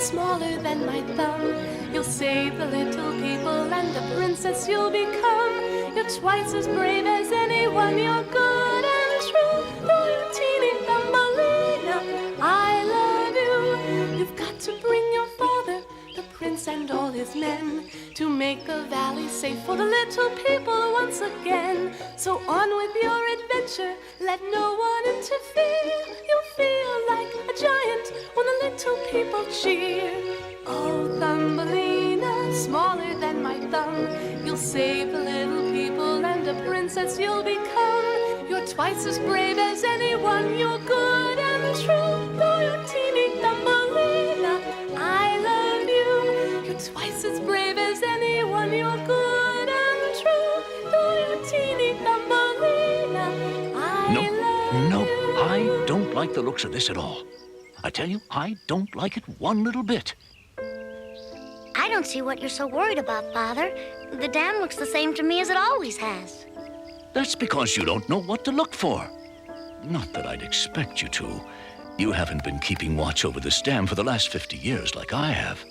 smaller than my thumb. You'll save the little people and a princess you'll become. You're twice as brave as anyone, you're good and true. Though you're teeny Thumbelina, I love you. You've got to bring your father, the prince and all his men, to make the valley safe for the little people once again. So on with your adventure, let no one interfere. You'll feel like a giant when the little people cheer. Oh, Thumbelina, smaller than my thumb, you'll save the little people and a princess you'll become. You're twice as brave as anyone, you're good and true. Though you're teeny Thumbelina, I love you. You're twice as brave as anyone, you're good and true. Though you're teeny Thumbelina, I love you. No, I don't like the looks of this at all. I tell you, I don't like it one little bit. I don't see what you're so worried about, Father. The dam looks the same to me as it always has. That's because you don't know what to look for. Not that I'd expect you to. You haven't been keeping watch over this dam for the last 50 years like I have.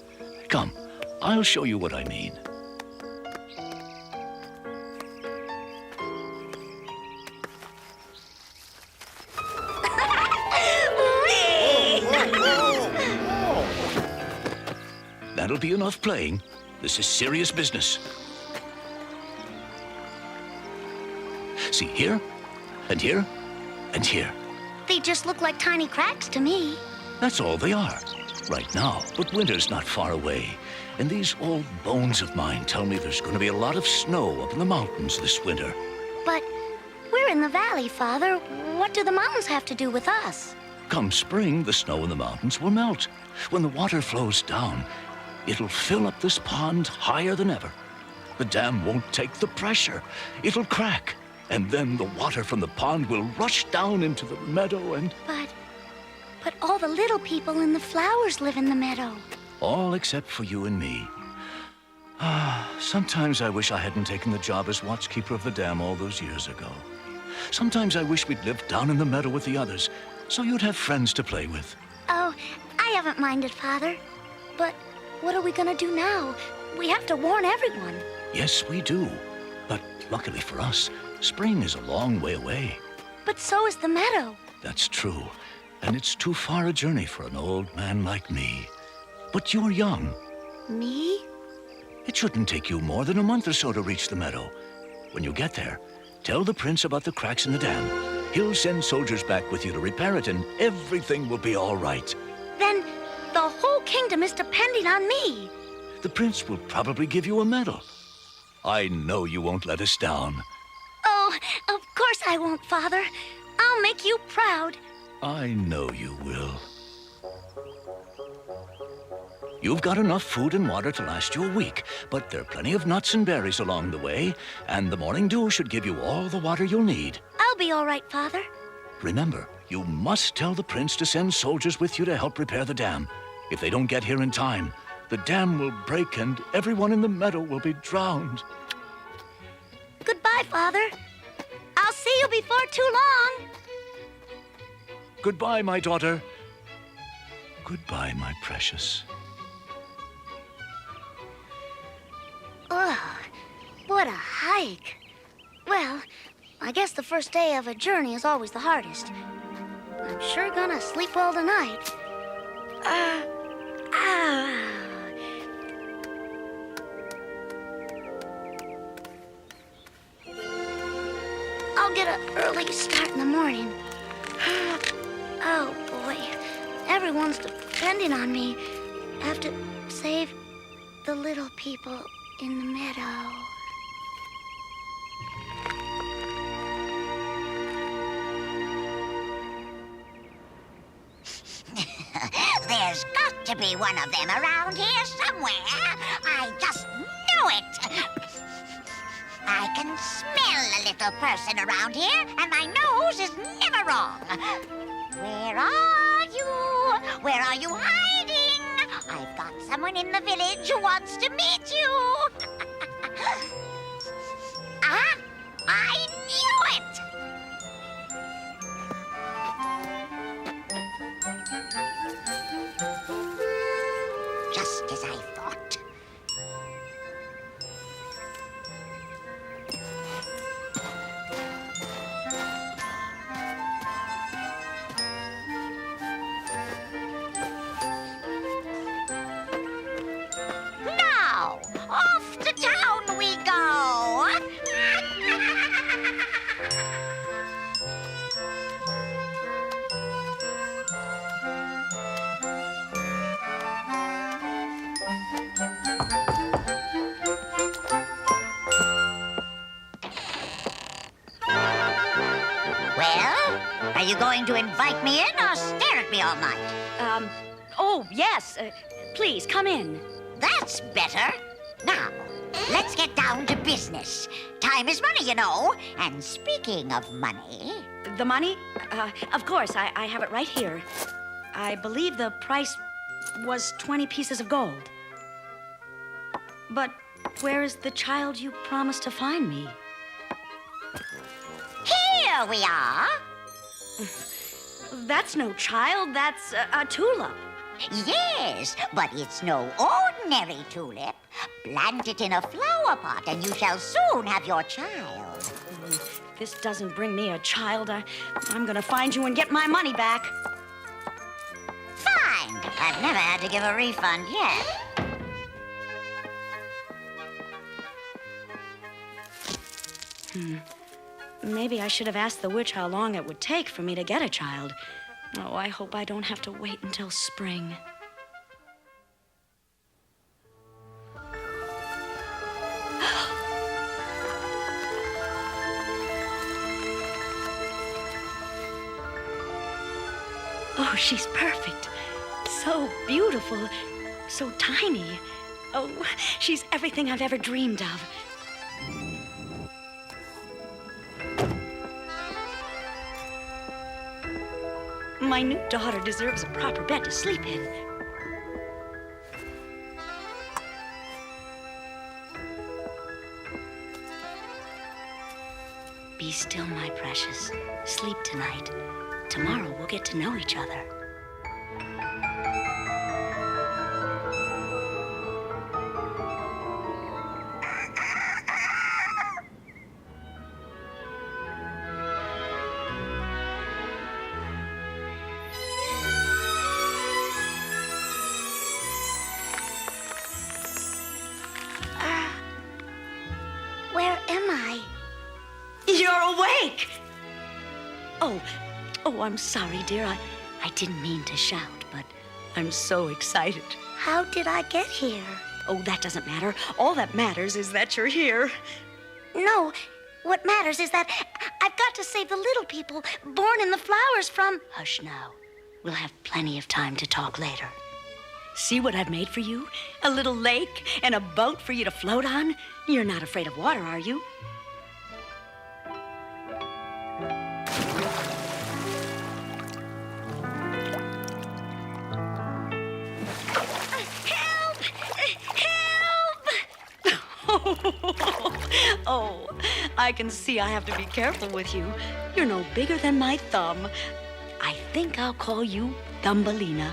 Come, I'll show you what I mean. That'll be enough playing. This is serious business. See, here, and here, and here. They just look like tiny cracks to me. That's all they are, right now. But winter's not far away. And these old bones of mine tell me there's going to be a lot of snow up in the mountains this winter. But we're in the valley, Father. What do the mountains have to do with us? Come spring, the snow in the mountains will melt. When the water flows down, it'll fill up this pond higher than ever. The dam won't take the pressure. It'll crack. And then the water from the pond will rush down into the meadow and... But all the little people and the flowers live in the meadow. All except for you and me. Sometimes I wish I hadn't taken the job as watchkeeper of the dam all those years ago. Sometimes I wish we'd lived down in the meadow with the others, so you'd have friends to play with. Oh, I haven't minded, Father. But what are we gonna do now? We have to warn everyone. Yes, we do. But luckily for us, spring is a long way away. But so is the meadow. That's true. And it's too far a journey for an old man like me. But you're young. Me? It shouldn't take you more than a month or so to reach the meadow. When you get there, tell the prince about the cracks in the dam. He'll send soldiers back with you to repair it, and everything will be all right. Then the whole kingdom is depending on me. The prince will probably give you a medal. I know you won't let us down. Oh, of course I won't, Father. I'll make you proud. I know you will. You've got enough food and water to last you a week, but there are plenty of nuts and berries along the way, and the morning dew should give you all the water you'll need. I'll be all right, Father. Remember, you must tell the prince to send soldiers with you to help repair the dam. If they don't get here in time, the dam will break and everyone in the meadow will be drowned. Goodbye, Father. I'll see you before too long. Goodbye, my daughter. Goodbye, my precious. Ugh, what a hike. Well, I guess the first day of a journey is always the hardest. I'm sure gonna sleep well tonight. I'll get an early start in the morning. Oh, boy. Everyone's depending on me. I have to save the little people in the meadow. There's got to be one of them around here somewhere. I just knew it. I can smell a little person around here, and my nose is never wrong. Where are you? Where are you hiding? I've got someone in the village who wants to meet you. Ah, I knew it! you going to invite me in or stare at me all night? Oh, yes. Please, come in. That's better. Now, let's get down to business. Time is money, you know. And speaking of money... The money? Of course, I have it right here. I believe the price was 20 pieces of gold. But where is the child you promised to find me? Here we are. That's no child, that's a tulip. Yes, but it's no ordinary tulip. Plant it in a flower pot and you shall soon have your child. If this doesn't bring me a child, I'm gonna find you and get my money back. Fine. I've never had to give a refund yet. Maybe I should have asked the witch how long it would take for me to get a child. Oh, I hope I don't have to wait until spring. Oh, she's perfect. So beautiful. So tiny. Oh, she's everything I've ever dreamed of. My new daughter deserves a proper bed to sleep in. Be still, my precious. Sleep tonight. Tomorrow we'll get to know each other. Where am I? You're awake! Oh, I'm sorry, dear. I didn't mean to shout, but I'm so excited. How did I get here? Oh, that doesn't matter. All that matters is that you're here. No, what matters is that I've got to save the little people born in the flowers from... Hush now. We'll have plenty of time to talk later. See what I've made for you? A little lake and a boat for you to float on? You're not afraid of water, are you? Oh, I can see I have to be careful with you. You're no bigger than my thumb. I think I'll call you Thumbelina.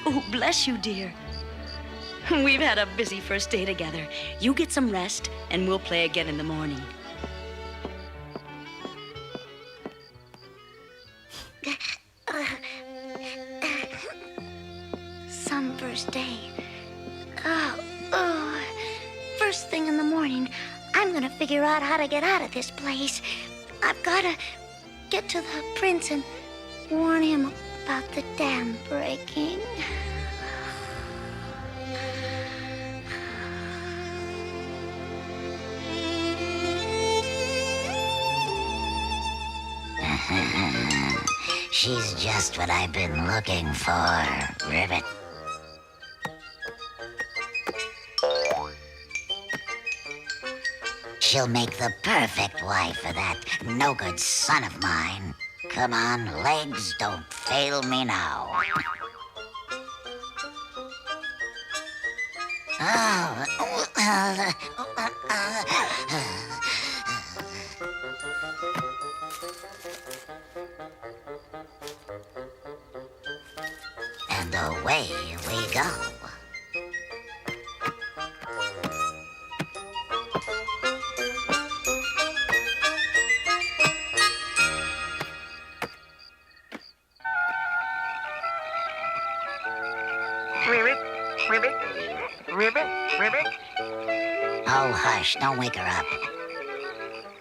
Oh, bless you, dear. We've had a busy first day together. You get some rest, and we'll play again in the morning. Some first day. Oh. First thing in the morning, I'm gonna figure out how to get out of this place. I've gotta get to the prince and warn him about the dam breaking. She's just what I've been looking for, Ribbit. She'll make the perfect wife for that no-good son of mine. Come on, legs, don't fail me now. And away we go. Ribbit, ribbit, ribbit, ribbit. Oh, hush, don't wake her up.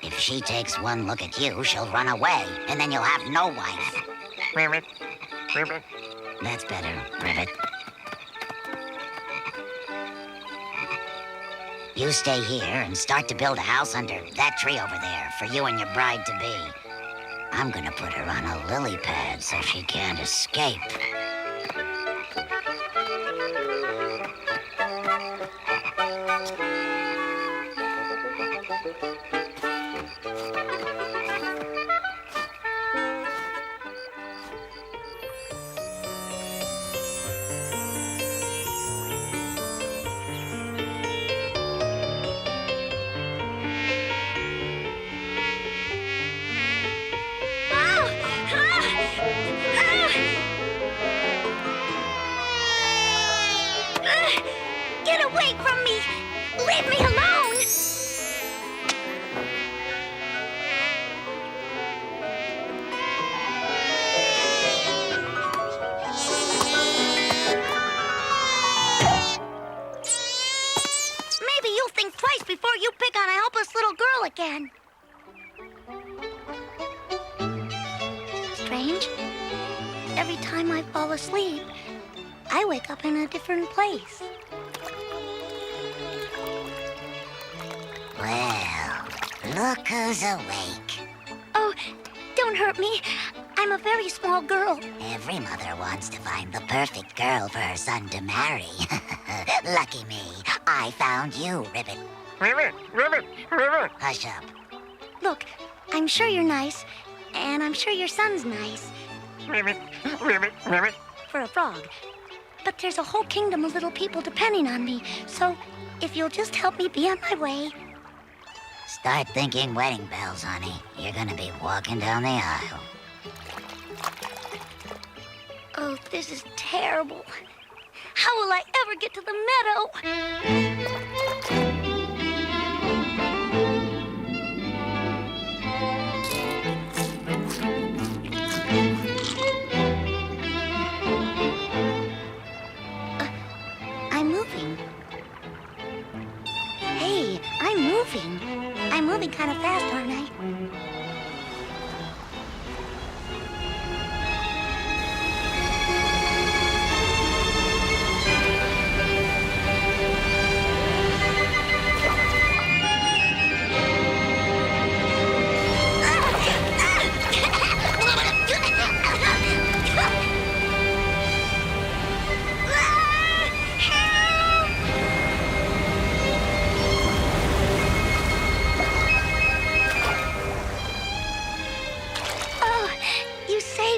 If she takes one look at you, she'll run away, and then you'll have no wife. Ribbit, ribbit. That's better, Ribbit. You stay here and start to build a house under that tree over there for you and your bride-to-be. I'm gonna put her on a lily pad so she can't escape. Get away from me! Leave me alone! Maybe you'll think twice before you pick on a helpless little girl again. Strange. Every time I fall asleep, I wake up in a different place. Well, look who's awake. Oh, don't hurt me. I'm a very small girl. Every mother wants to find the perfect girl for her son to marry. Lucky me, I found you, Ribbit. Ribbit, Ribbit, Ribbit. Hush up. Look, I'm sure you're nice, and I'm sure your son's nice Ribbit, Ribbit, Ribbit. for a frog. But there's a whole kingdom of little people depending on me, so if you'll just help me be on my way. Start thinking wedding bells, honey. You're gonna be walking down the aisle. Oh, this is terrible. How will I ever get to the meadow? I'm moving. Hey, I'm moving. I'm moving kind of fast, aren't I?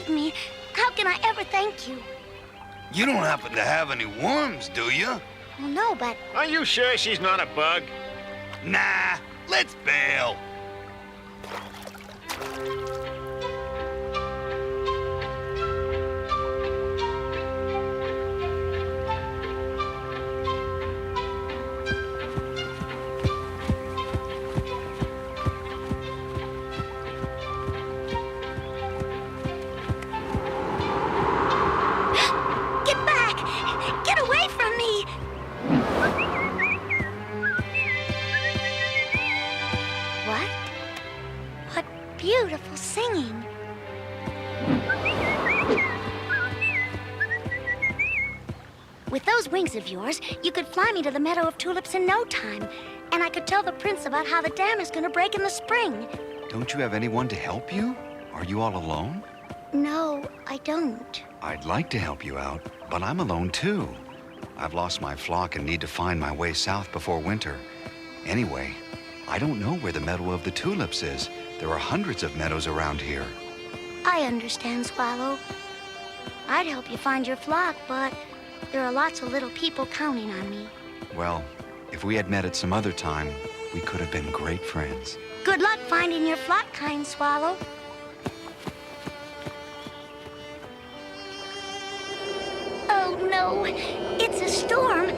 Me. How can I ever thank you? You don't happen to have any worms, do you? Well, no, but Are you sure she's not a bug? Nah, let's bail. beautiful singing. With those wings of yours, you could fly me to the meadow of tulips in no time. And I could tell the prince about how the dam is going to break in the spring. Don't you have anyone to help you? Are you all alone? No, I don't. I'd like to help you out, but I'm alone too. I've lost my flock and need to find my way south before winter. Anyway, I don't know where the meadow of the tulips is. There are hundreds of meadows around here. I understand, Swallow. I'd help you find your flock, but there are lots of little people counting on me. Well, if we had met at some other time, we could have been great friends. Good luck finding your flock, kind Swallow. Oh, no. It's a storm.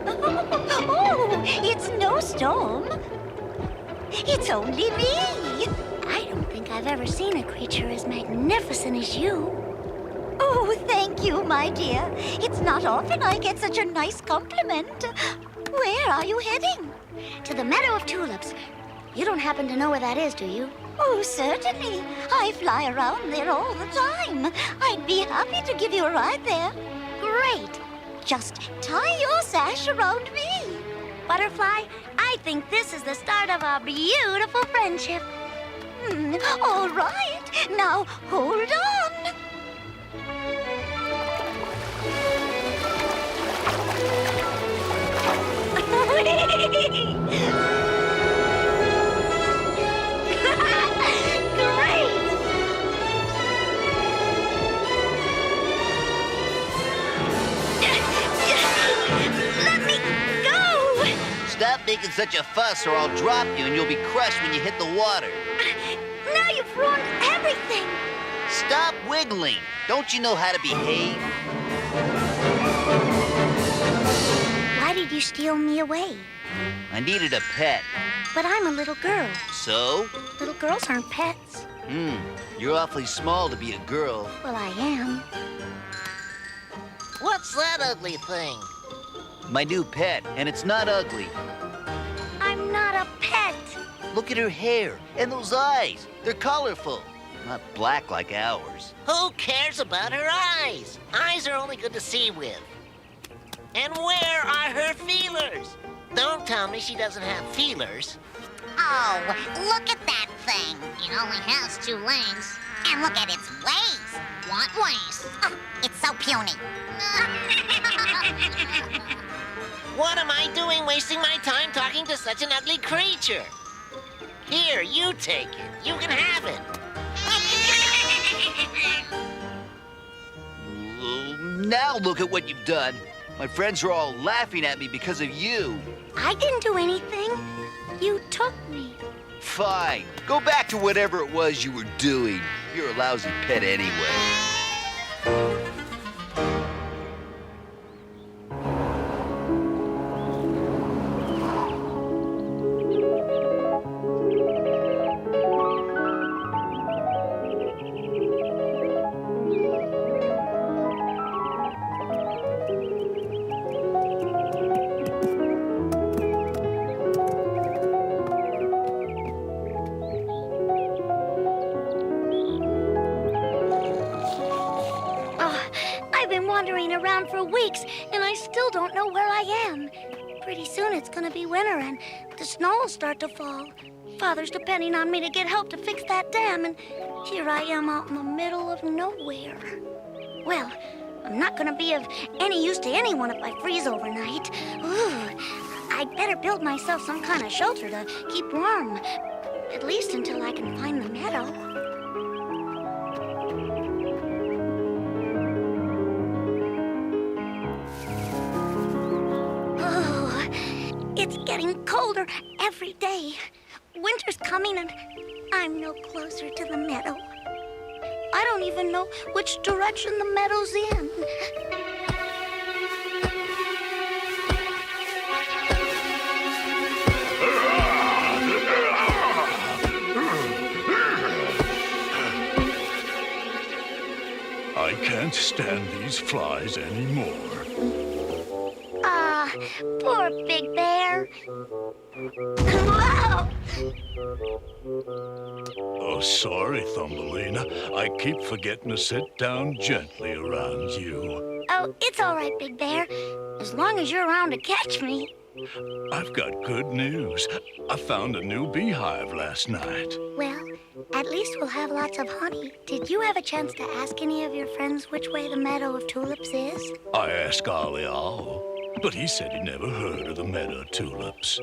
Oh, it's no storm. It's only me. I don't think I've ever seen a creature as magnificent as you. Oh, thank you, my dear. It's not often I get such a nice compliment. Where are you heading? To the meadow of tulips. You don't happen to know where that is, do you? Oh, certainly. I fly around there all the time. I'd be happy to give you a ride there. Great. Just tie your sash around me. butterfly, I think this is the start of a beautiful friendship. All right, now hold on. Stop making such a fuss or I'll drop you and you'll be crushed when you hit the water. Now you've ruined everything. Stop wiggling. Don't you know how to behave? Why did you steal me away? I needed a pet. But I'm a little girl. So? Little girls aren't pets. You're awfully small to be a girl. Well, I am. What's that ugly thing? My new pet, and it's not ugly. I'm not a pet. Look at her hair and those eyes. They're colorful, not black like ours. Who cares about her eyes? Eyes are only good to see with. And where are her feelers? Don't tell me she doesn't have feelers. Oh, look at that thing. It only has 2 legs. And look at its waist. What waist? Oh, it's so puny. What am I doing wasting my time talking to such an ugly creature? Here, you take it. You can have it. Now look at what you've done. My friends are all laughing at me because of you. I didn't do anything. You took me. Fine. Go back to whatever it was you were doing. You're a lousy pet anyway. Wandering around for weeks, and I still don't know where I am. Pretty soon it's gonna be winter, and the snow will start to fall. Father's depending on me to get help to fix that dam, and here I am out in the middle of nowhere. Well, I'm not gonna be of any use to anyone if I freeze overnight. Ooh, I'd better build myself some kind of shelter to keep warm, at least until I can find the meadow. It's getting colder every day. Winter's coming and I'm no closer to the meadow. I don't even know which direction the meadow's in. I can't stand these flies anymore. Poor Big Bear. Whoa! Oh, sorry, Thumbelina. I keep forgetting to sit down gently around you. Oh, it's all right, Big Bear. As long as you're around to catch me. I've got good news. I found a new beehive last night. Well, at least we'll have lots of honey. Did you have a chance to ask any of your friends which way the Meadow of Tulips is? I asked Ollie Owl, but he said he never heard of the Meadow of Tulips.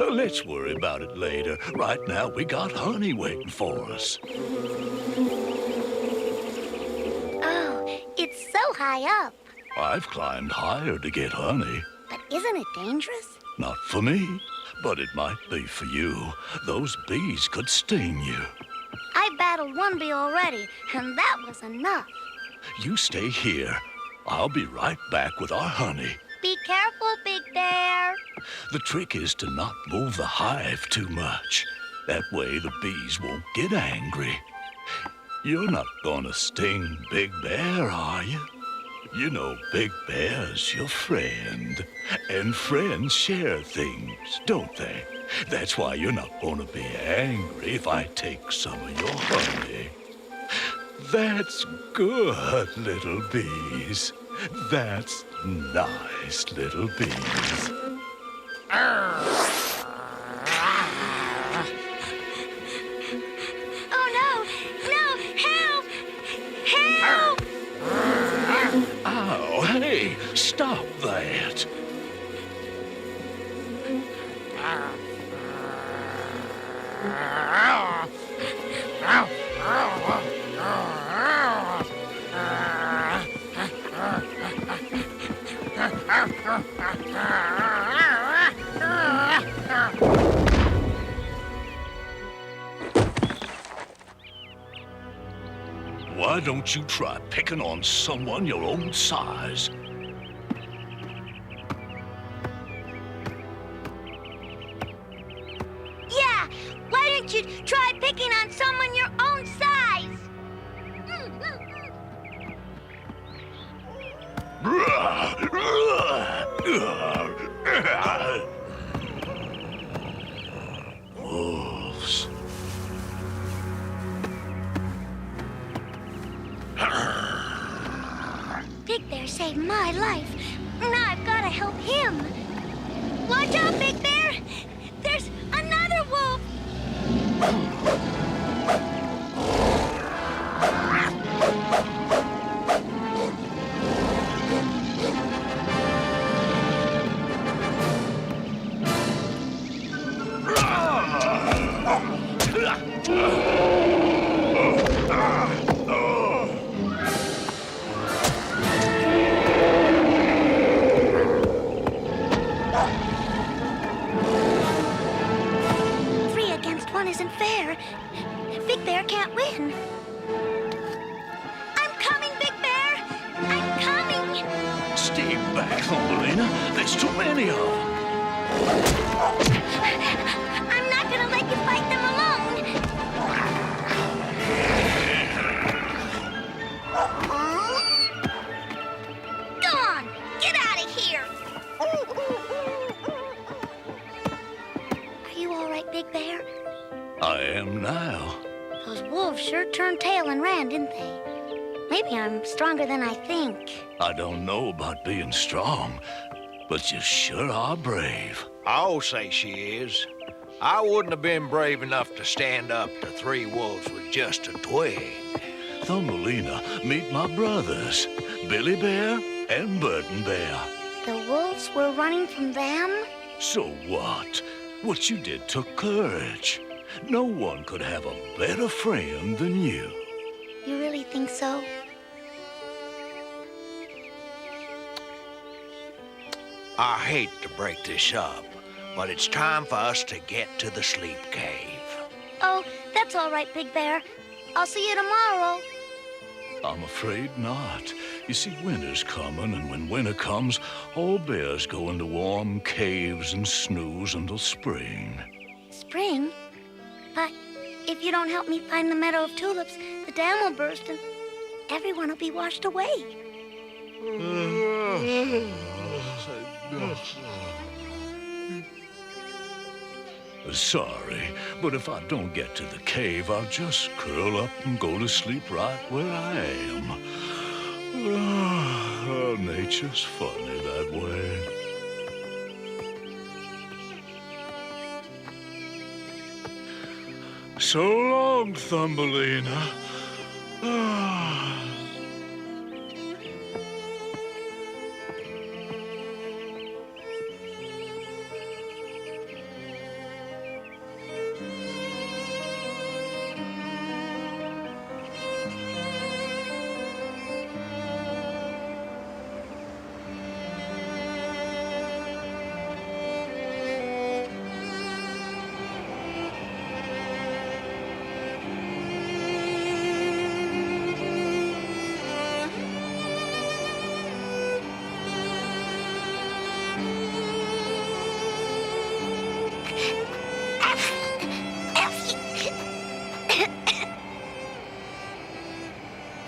Let's worry about it later. Right now, we got honey waiting for us. Oh, it's so high up. I've climbed higher to get honey. But isn't it dangerous? Not for me, but it might be for you. Those bees could sting you. I battled one bee already, and that was enough. You stay here. I'll be right back with our honey. Be careful, Big Bear. The trick is to not move the hive too much. That way the bees won't get angry. You're not gonna sting Big Bear, are you? You know Big Bear's your friend. And friends share things, don't they? That's why you're not gonna be angry if I take some of your honey. That's good, little bees. That's nice, little bees. Oh no! No! Help! Help! Ow, hey, stop that. Why don't you try picking on someone your own size? Yeah! Why don't you try picking on someone your own size? Wolves. Big Bear saved my life. Now I've got to help him. Watch out, Big Bear! There's another wolf! Three against one isn't fair. Big Bear can't win. I'm coming, Big Bear! I'm coming! Stay back, Thumbelina. There's too many of them. I'm not gonna let you fight them alone! Go on! Get out of here! Are you all right, Big Bear? I am now. Those wolves sure turned tail and ran, didn't they? Maybe I'm stronger than I think. I don't know about being strong, but you sure are brave. I'll say she is. I wouldn't have been brave enough to stand up to 3 wolves with just a twig. Thumbelina, meet my brothers, Billy Bear and Burton Bear. The wolves were running from them? So what? What you did took courage. No one could have a better friend than you. You really think so? I hate to break this up, but it's time for us to get to the sleep cave. Oh, that's all right, Big Bear. I'll see you tomorrow. I'm afraid not. You see, winter's coming, and when winter comes, all bears go into warm caves and snooze until spring. Spring? But if you don't help me find the meadow of tulips, the dam will burst and everyone will be washed away. Sorry, but if I don't get to the cave, I'll just curl up and go to sleep right where I am. Oh, nature's funny that way. So long, Thumbelina.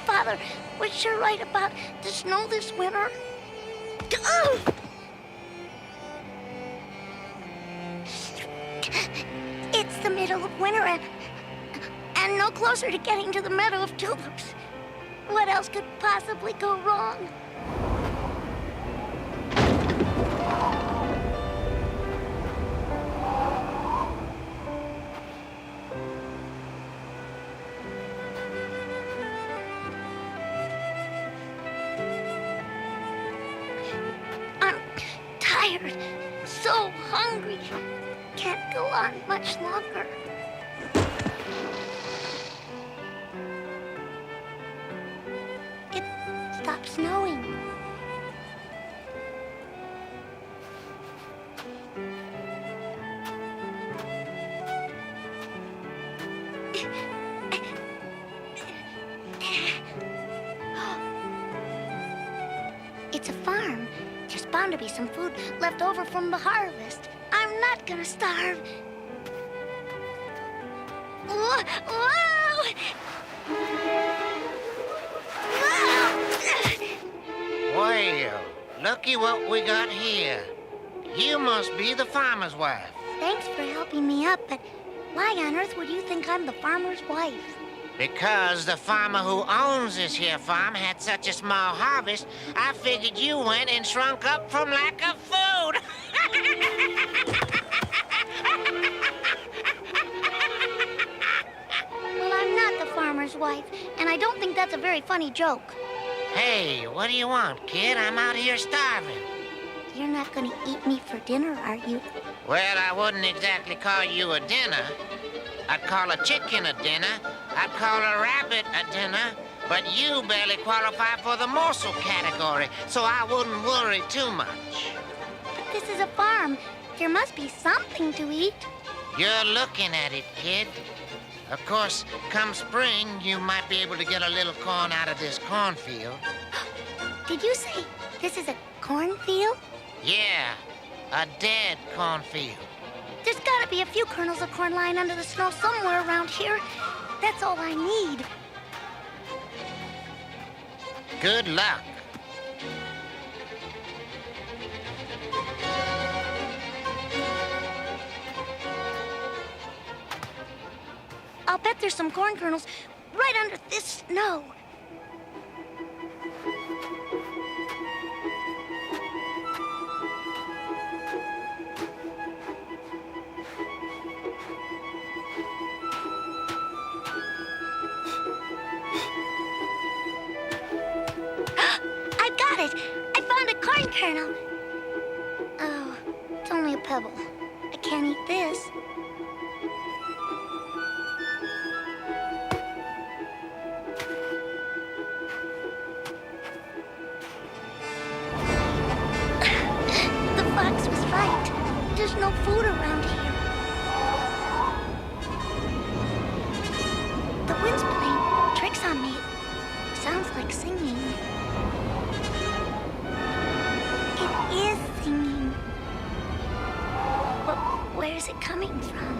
Father was sure right about the snow this winter. Ugh! It's the middle of winter and no closer to getting to the meadow of tulips. What else could possibly go wrong? go on much longer. It stopped snowing. It's a farm. There's bound to be some food left over from the harvest. I'm not gonna starve. Whoa! Whoa! Well, looky what we got here. You must be the farmer's wife. Thanks for helping me up, but why on earth would you think I'm the farmer's wife? Because the farmer who owns this here farm had such a small harvest, I figured you went and shrunk up from lack of food. Well, I'm not the farmer's wife, and I don't think that's a very funny joke. Hey, what do you want, kid? I'm out here starving. You're not gonna eat me for dinner, are you? Well, I wouldn't exactly call you a dinner. I'd call a chicken a dinner. I'd call a rabbit a dinner. But you barely qualify for the morsel category, so I wouldn't worry too much. But this is a farm. There must be something to eat. You're looking at it, kid. Of course, come spring, you might be able to get a little corn out of this cornfield. Did you say this is a cornfield? Yeah, a dead cornfield. There's gotta be a few kernels of corn lying under the snow somewhere around here. That's all I need. Good luck. I'll bet there's some corn kernels right under this snow. I got it! I found a corn kernel. Oh, it's only a pebble. I can't eat this. The fox was right. There's no food around here. The wind's playing tricks on me. It sounds like singing. It is singing. But where is it coming from?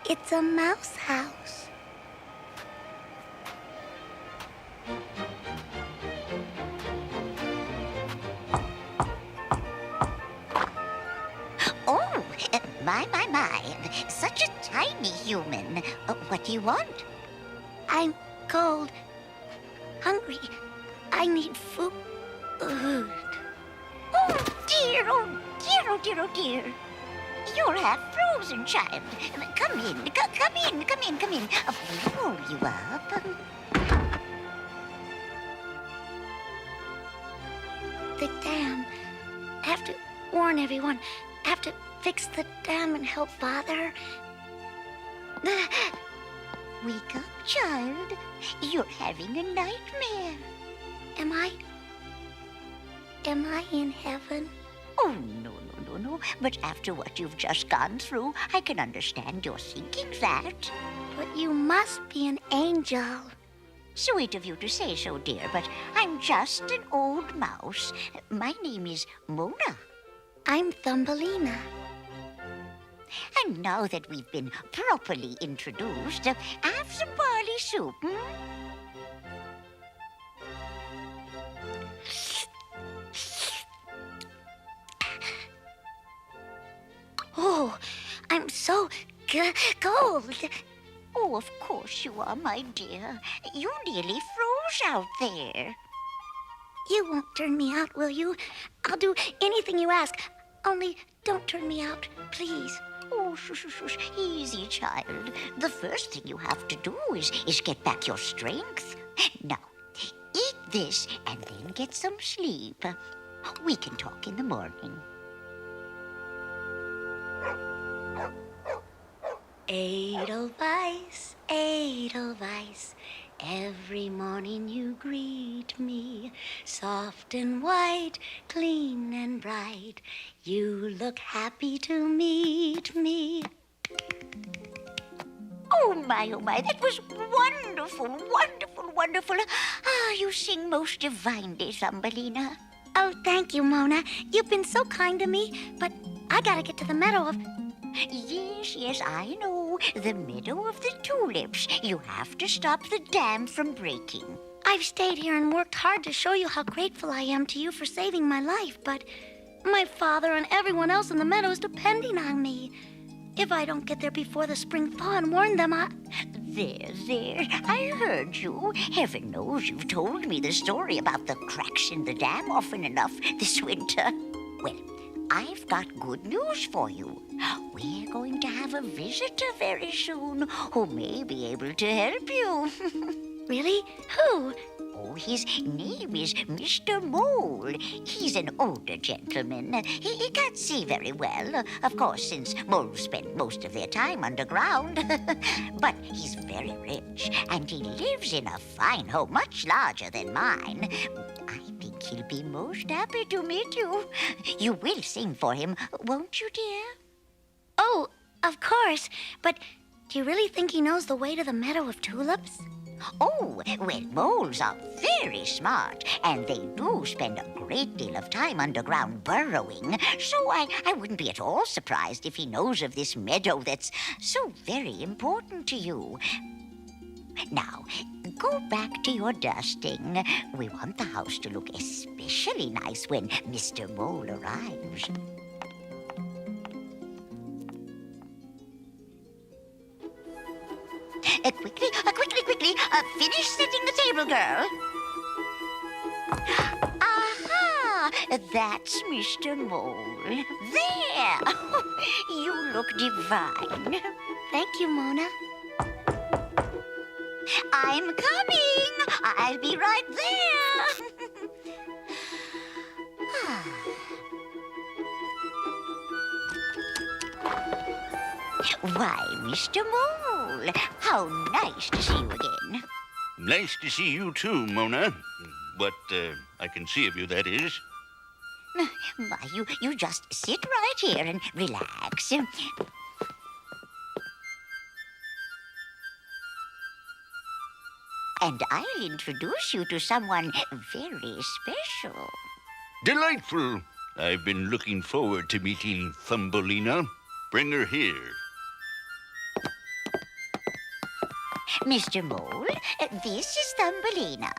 It's a mouse house. Oh, my. Such a tiny human. What do you want? I'm cold, hungry. I need food. Oh, dear, oh, dear, oh, dear, oh, dear. You're half frozen, child. Come in. I'll roll you up. The dam. I have to warn everyone. I have to fix the dam and help Father. Wake up, child. You're having a nightmare. Am I in heaven? Oh, no. But after what you've just gone through, I can understand your thinking that. But you must be an angel. Sweet of you to say so, dear, but I'm just an old mouse. My name is Mona. I'm Thumbelina. And now that we've been properly introduced, have some barley soup, Oh, I'm so cold. Oh, of course you are, my dear. You nearly froze out there. You won't turn me out, will you? I'll do anything you ask. Only don't turn me out, please. Oh, shush, shush, shush. Easy, child. The first thing you have to do is get back your strength. Now, eat this and then get some sleep. We can talk in the morning. Edelweiss, Edelweiss, every morning you greet me, soft and white, clean and bright. You look happy to meet me. Oh, my, that was wonderful, wonderful, wonderful. Ah, you sing most divinely, Thumbelina. Oh, thank you, Mona. You've been so kind to me, but I gotta get to the meadow of... Yes, I know. The meadow of the tulips. You have to stop the dam from breaking. I've stayed here and worked hard to show you how grateful I am to you for saving my life, but my father and everyone else in the meadow is depending on me. If I don't get there before the spring thaw and warn them, There. I heard you. Heaven knows you've told me the story about the cracks in the dam often enough this winter. Well, I've got good news for you. We're going to have a visitor very soon who may be able to help you. Really? Who? Oh, his name is Mr. Mole. He's an older gentleman. He can't see very well, of course, since moles spend most of their time underground. But he's very rich, and he lives in a fine home much larger than mine. I think he'll be most happy to meet you. You will sing for him, won't you, dear? Oh, of course. But do you really think he knows the way to the meadow of tulips? Oh, well, moles are very smart, and they do spend a great deal of time underground burrowing, so I wouldn't be at all surprised if he knows of this meadow that's so very important to you. Now, go back to your dusting. We want the house to look especially nice when Mr. Mole arrives. Quickly, finish setting the table, girl. Aha! That's Mr. Mole. There! You look divine. Thank you, Mona. I'm coming. I'll be right there. Why, Mr. Mole, how nice to see you again. Nice to see you too, Mona. What I can see of you, that is. Why, you just sit right here and relax. And I'll introduce you to someone very special. Delightful. I've been looking forward to meeting Thumbelina. Bring her here. Mr. Mole, this is Thumbelina.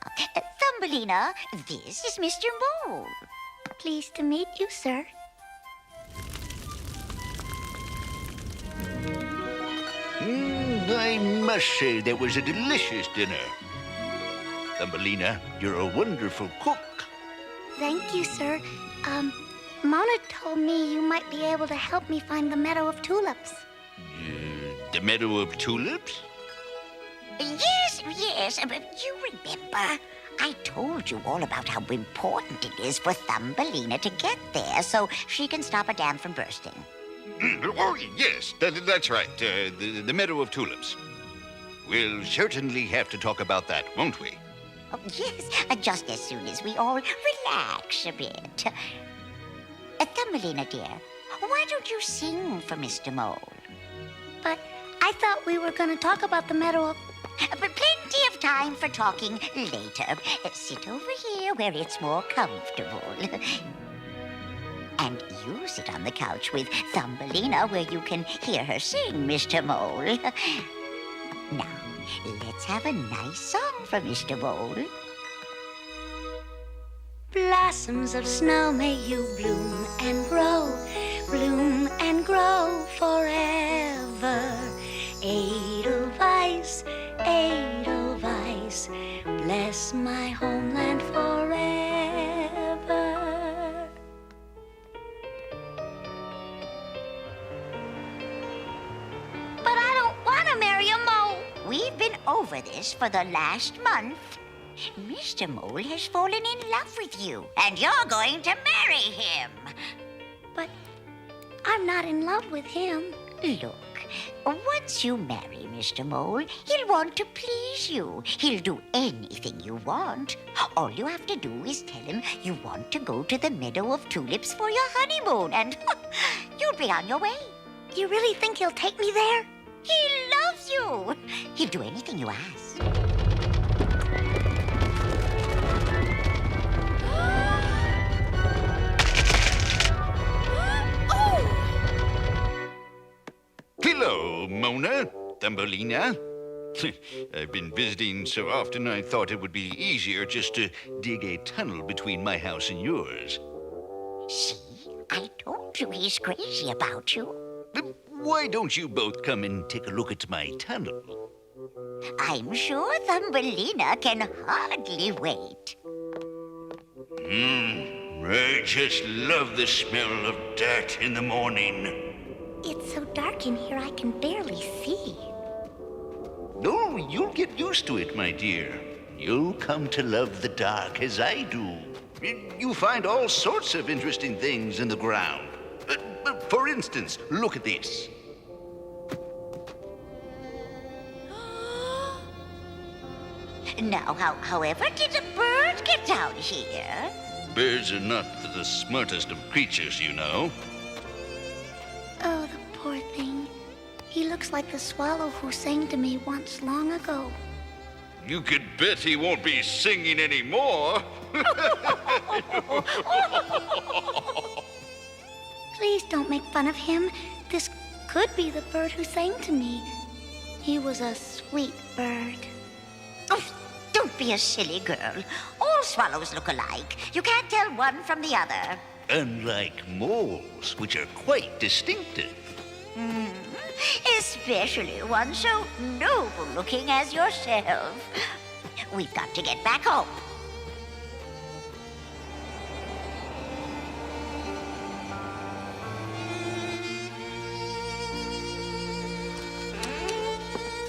Thumbelina, this is Mr. Mole. Pleased to meet you, sir. I must say that was a delicious dinner. Thumbelina, you're a wonderful cook. Thank you, sir. Mona told me you might be able to help me find the meadow of tulips. The meadow of tulips? Yes, but you remember, I told you all about how important it is for Thumbelina to get there so she can stop a dam from bursting. Oh, yes, that's right. The meadow of tulips. We'll certainly have to talk about that, won't we? Oh, yes, just as soon as we all relax a bit. Thumbelina, dear, why don't you sing for Mr. Mole? But I thought we were going to talk about the meadow of... But plenty of time for talking later. Sit over here where it's more comfortable. And you sit on the couch with Thumbelina where you can hear her sing, Mr. Mole. Now, let's have a nice song for Mr. Mole. Blossoms of snow, may you bloom and grow forever. Edelweiss, Edelweiss, bless my homeland forever. over this for the last month. Mr. Mole has fallen in love with you, and you're going to marry him. But I'm not in love with him. Look, once you marry Mr. Mole, he'll want to please you. He'll do anything you want. All you have to do is tell him you want to go to the Meadow of Tulips for your honeymoon, and you'll be on your way. You really think he'll take me there? He loves you. He'll do anything you ask. Hello, Mona, Thumbelina. I've been visiting so often I thought it would be easier just to dig a tunnel between my house and yours. See, I told you he's crazy about you. Why don't you both come and take a look at my tunnel? I'm sure Thumbelina can hardly wait. I just love the smell of dirt in the morning. It's so dark in here I can barely see. Oh, you'll get used to it, my dear. You'll come to love the dark as I do. You find all sorts of interesting things in the ground. For instance, look at this. Now, however did a bird get down here? Birds are not the smartest of creatures, you know. Oh, the poor thing. He looks like the swallow who sang to me once long ago. You could bet he won't be singing anymore. Please don't make fun of him. This could be the bird who sang to me. He was a sweet bird. Oh, don't be a silly girl. All swallows look alike. You can't tell one from the other. Unlike moles, which are quite distinctive. Especially one so noble-looking as yourself. We've got to get back home.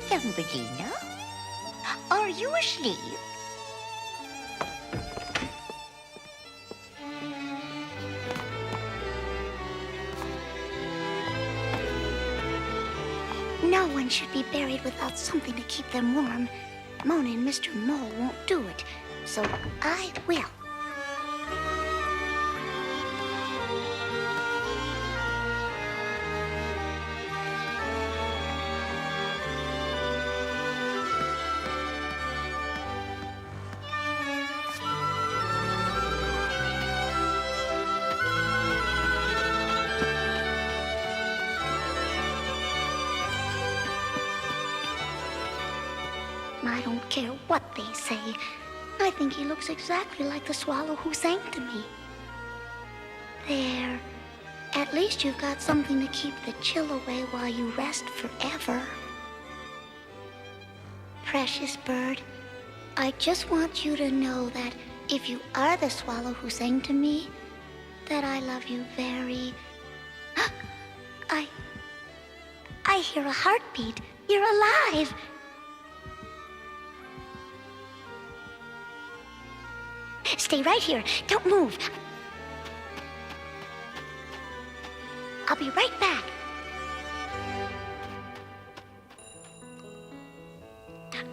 Thumbelina, are you asleep? No one should be buried without something to keep them warm. Mona and Mr. Mole won't do it, so I will. I don't care what they say. I think he looks exactly like the swallow who sang to me. There. At least you've got something to keep the chill away while you rest forever. Precious bird, I just want you to know that if you are the swallow who sang to me, that I love you very... I hear a heartbeat. You're alive. Stay right here. Don't move. I'll be right back.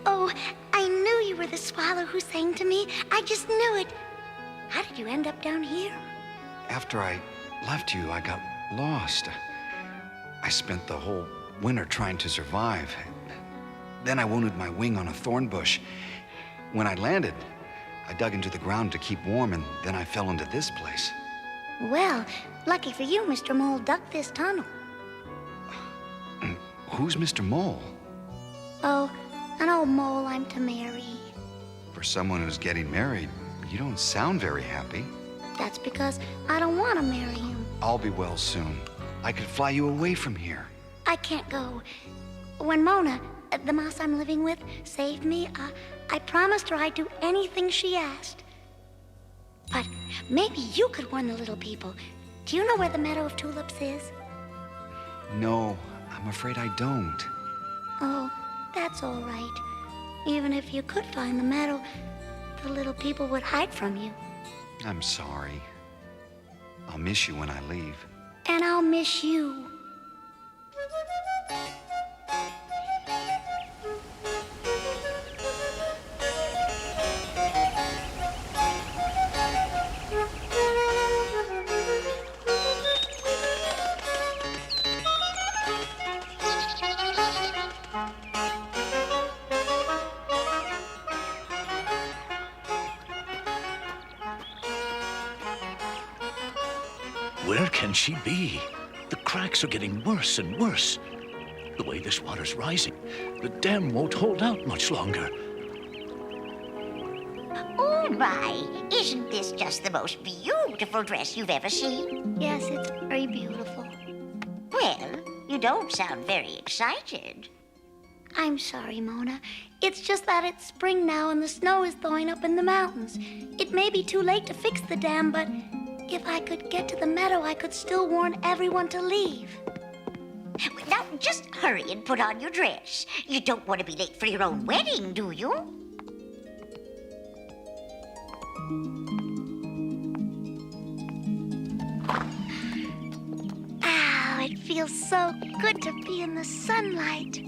Oh, I knew you were the swallow who sang to me. I just knew it. How did you end up down here? After I left you, I got lost. I spent the whole winter trying to survive. Then I wounded my wing on a thorn bush. When I landed, I dug into the ground to keep warm, and then I fell into this place. Well, lucky for you, Mr. Mole dug this tunnel. Who's Mr. Mole? Oh, an old mole I'm to marry. For someone who's getting married, you don't sound very happy. That's because I don't want to marry him. I'll be well soon. I could fly you away from here. I can't go. When Mona, the mouse I'm living with, saved me, I promised her I'd do anything she asked. But maybe you could warn the little people. Do you know where the Meadow of Tulips is? No, I'm afraid I don't. Oh, that's all right. Even if you could find the meadow, the little people would hide from you. I'm sorry. I'll miss you when I leave. And I'll miss you. Where can she be? The cracks are getting worse and worse. The way this water's rising, the dam won't hold out much longer. Oh, my. Isn't this just the most beautiful dress you've ever seen? Yes, it's very beautiful. Well, you don't sound very excited. I'm sorry, Mona. It's just that it's spring now and the snow is thawing up in the mountains. It may be too late to fix the dam, but if I could get to the meadow, I could still warn everyone to leave. Now, just hurry and put on your dress. You don't want to be late for your own wedding, do you? Ow, it feels so good to be in the sunlight.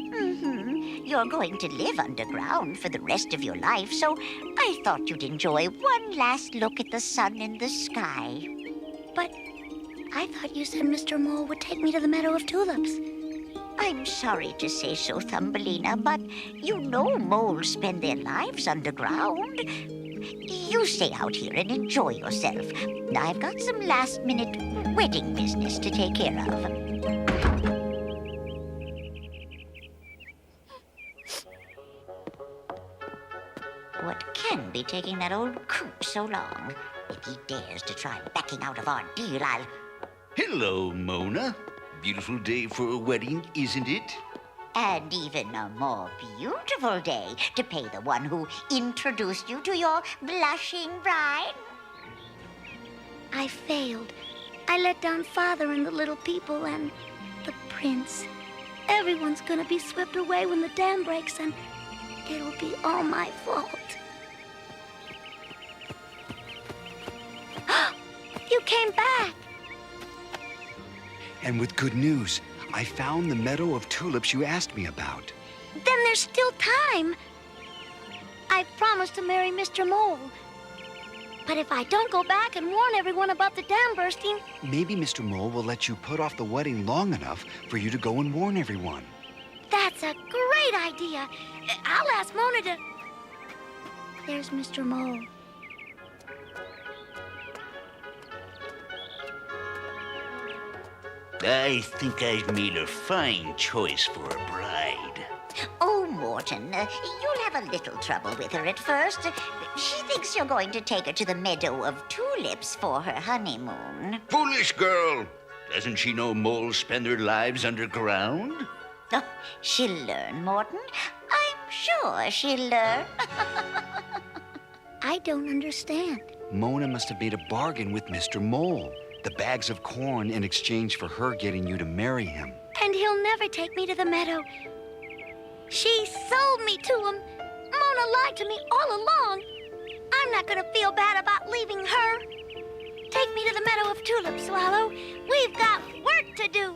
Mm-hmm. You're going to live underground for the rest of your life, so I thought you'd enjoy one last look at the sun in the sky. But I thought you said Mr. Mole would take me to the Meadow of Tulips. I'm sorry to say so, Thumbelina, but you know moles spend their lives underground. You stay out here and enjoy yourself. I've got some last-minute wedding business to take care of. What can be taking that old coot so long? If he dares to try backing out of our deal, I'll... Hello, Mona. Beautiful day for a wedding, isn't it? And even a more beautiful day to pay the one who introduced you to your blushing bride. I failed. I let down Father and the little people and the prince. Everyone's gonna be swept away when the dam breaks, and it'll be all my fault. You came back! And with good news, I found the Meadow of Tulips you asked me about. Then there's still time. I promised to marry Mr. Mole. But if I don't go back and warn everyone about the dam bursting... Maybe Mr. Mole will let you put off the wedding long enough for you to go and warn everyone. That's a great idea. I'll ask Mona to... There's Mr. Mole. I think I've made a fine choice for a bride. Oh, Morton, you'll have a little trouble with her at first. She thinks you're going to take her to the Meadow of Tulips for her honeymoon. Foolish girl! Doesn't she know moles spend their lives underground? Oh, she'll learn, Morton. I'm sure she'll learn. I don't understand. Mona must have made a bargain with Mr. Mole. The bags of corn in exchange for her getting you to marry him. And he'll never take me to the meadow. She sold me to him. Mona lied to me all along. I'm not gonna feel bad about leaving her. Take me to the Meadow of Tulips, Swallow. We've got work to do.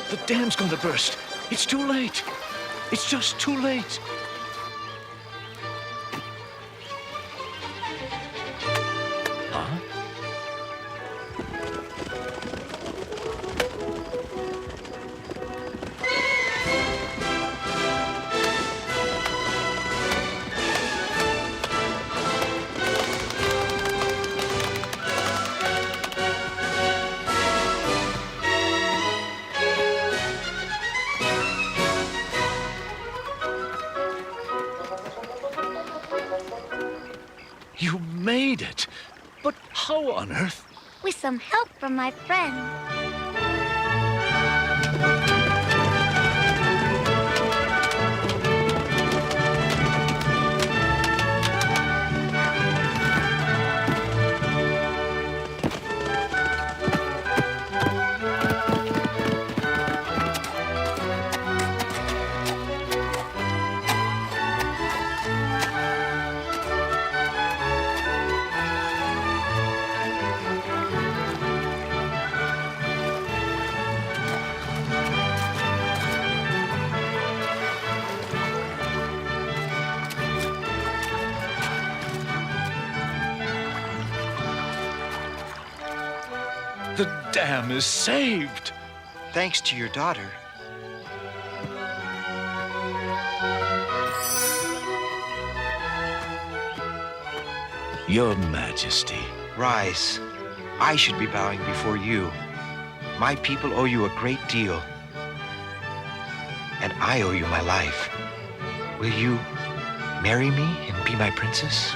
The dam's going to burst. It's too late. It's just too late. Huh? You made it. But how on earth? With some help from my friend. The dam is saved. Thanks to your daughter. Your Majesty. Rise. I should be bowing before you. My people owe you a great deal. And I owe you my life. Will you marry me and be my princess?